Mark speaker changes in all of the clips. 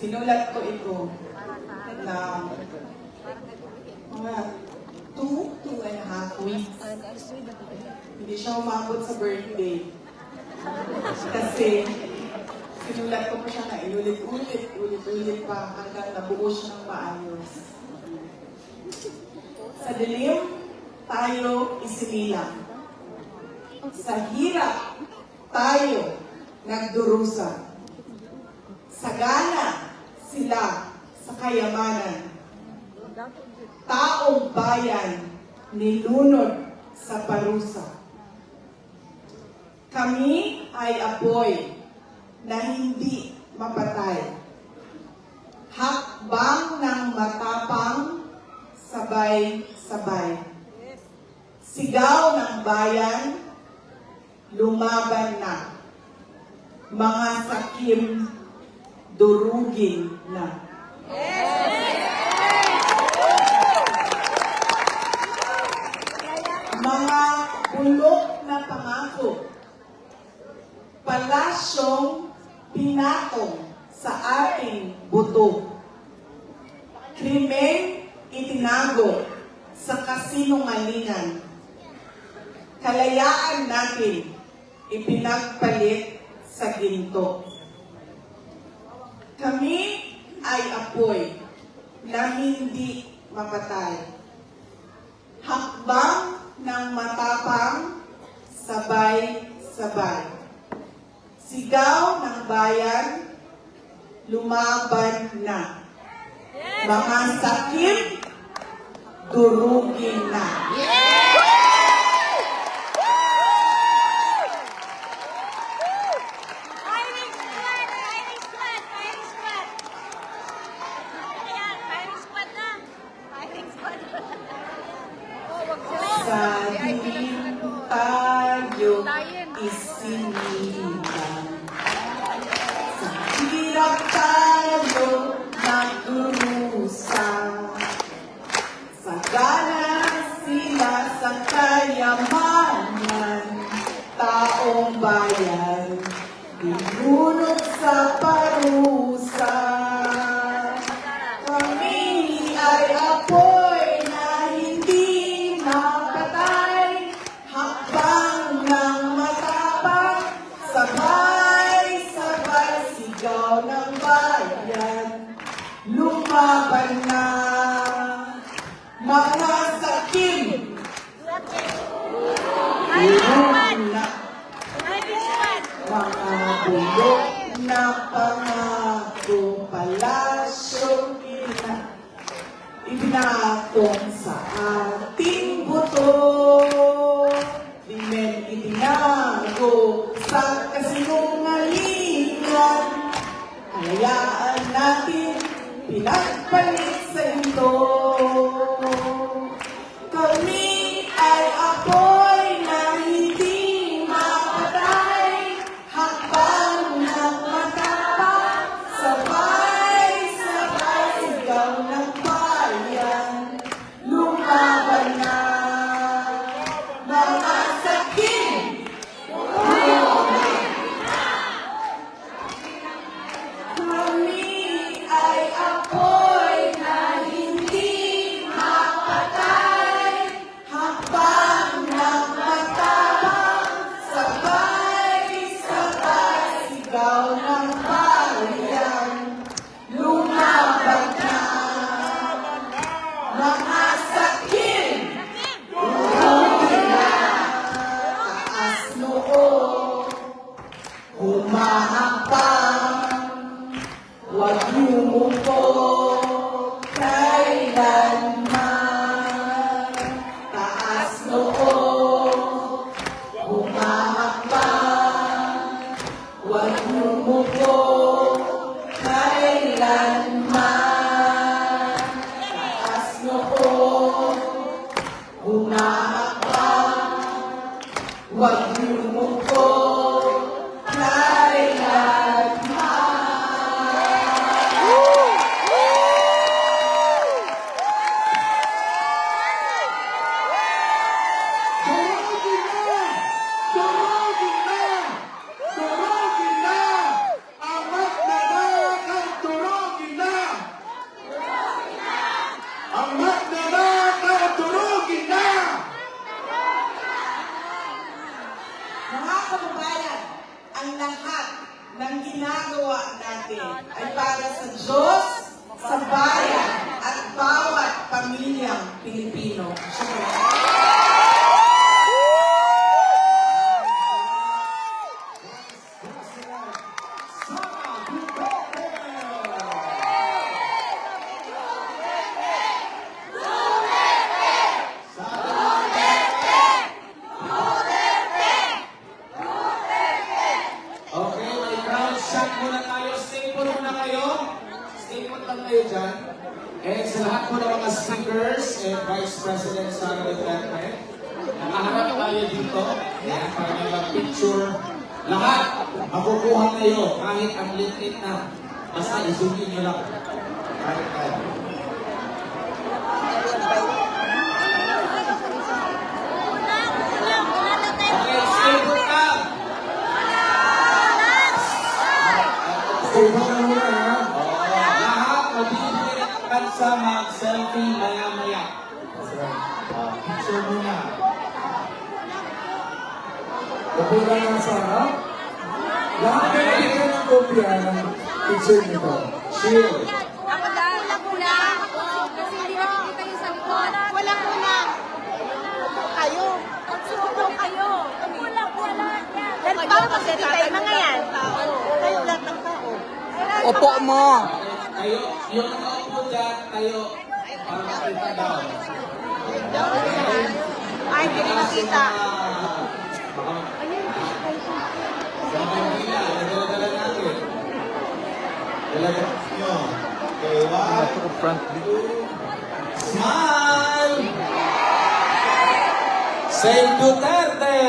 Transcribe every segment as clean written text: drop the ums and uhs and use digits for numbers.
Speaker 1: Sinulat ko ito na mga 2.5 weeks. Hindi siya umabot sa birthday. Kasi sinulat ko pa siya na ulit-ulit pa hanggang nabuo siya ng maayos. Sa dilim, tayo isinilang. Sa hirap, tayo nagdurusa. Sagana sila sa kayamanan. Taong bayan nilunod sa parusa. Kami ay apoy na hindi mapatay. Hakbang ng matapang, sabay-sabay. Sigaw ng bayan, lumaban na. Mga sakim, durugin na. Mga bulok na pangako, palasyong pinatong sa ating buto. Krimen itinago sa kasinungalingan. Kalayaan natin ipinagpalit sa ginto. Kami ay apoy na hindi mapatay. Hakbang ng matapang, sabay-sabay. Sigaw ng bayan, lumaban na. Mga sakit, durugin na. Sa dilim tayo isinilang. Sa hirap tayo nagdurusa. Sagana sila sa kayamanan. Taong bayan nilunod sa parusa. Kami ay apoy na hindi mapatay. Hakbang ng matapang, sabay-sabay. Sigaw ng bayan, lumaban na. Mga sakim, durugin na. Mga bulok na pangako, palasyong ibinatong sa ating buto. Krimen itinago sa kasinungalingan. Kalayaan natin pinagpalit sa ito. Kami ay apoy na hindi mapatay. Hakbang ng matapang, sabay-sabay. Sigaw ng bayan, lumaban na. Mga sakim, kami ay apoy na hindi mapatay. Hakbang ng matapang, sabay-sabay. Sigaw ng bayan, lumaban na. Mga sakim, durugin na. Taas noo, humahapang. Huwag yumuko kailanman. Taas noo, humahapang. Huwag yumuko kailanman. Taas noo, humahapang. Huwag yumuko kailanman. ng ginagawa natin ay para sa Diyos, sa bayan, at bawat pamilyang Pilipino.
Speaker 2: Okay, may crowd shot muna tayo. Stay put muna kayo. Stay put lang kayo dyan. And sa lahat po ng mga speakers and Vice President Sara Duterte, nakaharap tayo dito. Yan, para may picture. Lahat, makukuha kayo kahit ang liit na. Basta isungin nyo lang. Kahit tayo. Okay, stay put lang. Stay put lang muna, ha? Lahat, mabibigyan ng bansa mag-selfie maya-maya. Picture muna.
Speaker 3: Kapula nga sana, lahat na nabigyan ng kopya ng picture nito. Shield.
Speaker 4: Ako lang. Wala. Kasi hindi nakikita yung sa likod. Wala kulang. Kayo. Magsubo kayo. Wala. Yan paano makikita yung mga yan? Kayo lahat ng tao.
Speaker 5: Opo mo.
Speaker 2: Tayo, yung nakaupo dyan, tayo. Para makita daw.
Speaker 4: Ay, hindi makita.
Speaker 2: Sa Manila, nadala natin. Dalaga nyo. Okay, one, two, smile! Say Duterte!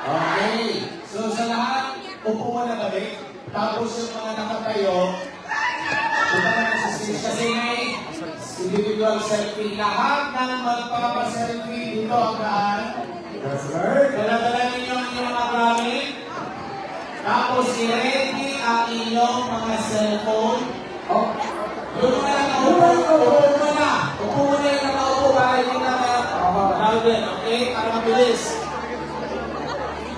Speaker 2: Okay. So sa lahat, upo mo na balik. Tapos yung mga nakatayo, punta ka na sa stage. Kasi may individual selfie. Lahat ng magpapaselfie dito ang daan.
Speaker 3: That's right.
Speaker 2: Dala-dala ninyo ang inyong mga gamit. Tapos i-ready ang inyong mga cellphone. Oh, doon mo na lang naupo. Upo mo na. Upo mo na yung nakaupo para hindi na crowded. Okay? Para mabilis.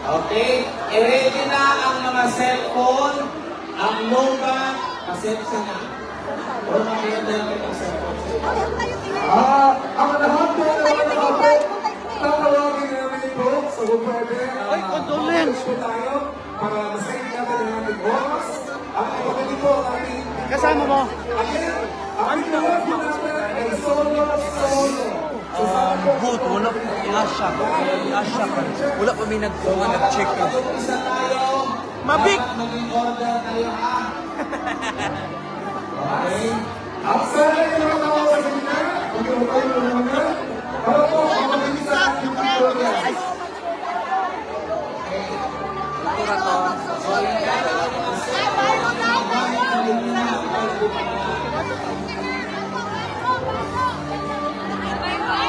Speaker 2: Okay? I-ready na ang mga cellphone, ang longgan, pasensya na. Huwag makita lang ang cellphone.
Speaker 3: Ang lahat po na nakapot, tatawagin namin po sa pwede.
Speaker 5: Ay, condolence.
Speaker 3: Po tayo para masayang natin ang ating oras. Ang kapatid po natin.
Speaker 5: Kasama mo?
Speaker 3: Again, ang tawag po natin ay solo.
Speaker 5: Good, wala pa i-asya. Wala pa may nag-check ka.
Speaker 2: Isa tayo.
Speaker 5: Mabig!
Speaker 2: Dapat maging order tayo ha. Okay?
Speaker 3: Ang sana yung mga tao sa gitna, mag-iwan kayo ng mga para po ang mabilis sa ating pagkakita.
Speaker 5: Ito na to.
Speaker 2: So, yung gagawin ng cellphone, ang gamit na rin na